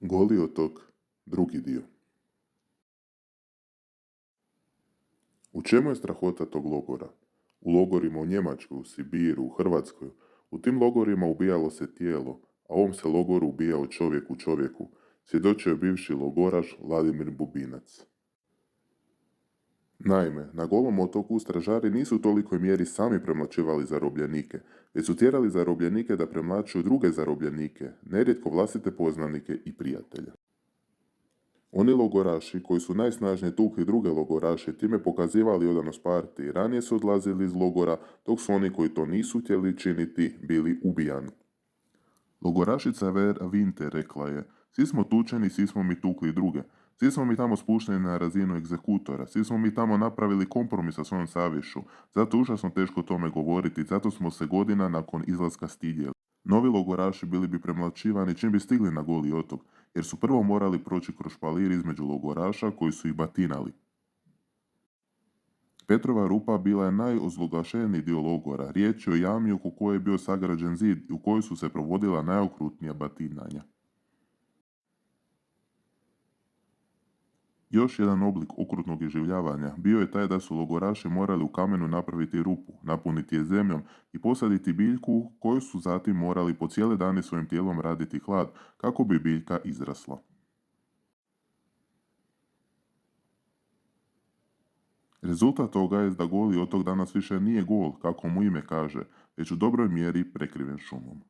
Goli otok, drugi dio. U čemu je strahota tog logora? U logorima u Njemačkoj, u Sibiru, u Hrvatskoj. U tim logorima ubijalo se tijelo, a u ovom se logoru ubijao čovjek u čovjeku, svjedočio je bivši logoraš Vladimir Bubinac. Naime, na Golom otoku stražari nisu u tolikoj mjeri sami premlaćivali zarobljenike, već su tjerali zarobljenike da premlaćuju druge zarobljenike, nerijetko vlastite poznanike i prijatelje. Oni logoraši koji su najsnažnije tukli druge logoraše time pokazivali odanost partiji, ranije su odlazili iz logora, dok su oni koji to nisu htjeli činiti bili ubijani. Logorašica Vera Winter rekla je: "Svi smo tučeni, svi smo mi tukli druge. Svi smo mi tamo spušteni na razinu egzekutora, svi smo mi tamo napravili kompromis sa svojom savješću, zato užasno teško o tome govoriti, zato smo se godina nakon izlaska stidjeli. Novi logoraši bili bi premlaćivani čim bi stigli na Goli otok, jer su prvo morali proći kroz špalir između logoraša koji su ih batinali. Petrova rupa bila je najozloglašeniji dio logora, riječ je o jami oko koje je bio sagrađen zid i u kojoj su se provodila najokrutnija batinanja. Još jedan oblik okrutnog iživljavanja bio je taj da su logoraši morali u kamenu napraviti rupu, napuniti je zemljom i posaditi biljku koju su zatim morali po cijele dane svojim tijelom raditi hlad kako bi biljka izrasla. Rezultat toga je da Goli otok danas više nije gol, kako mu ime kaže, već u dobroj mjeri prekriven šumom.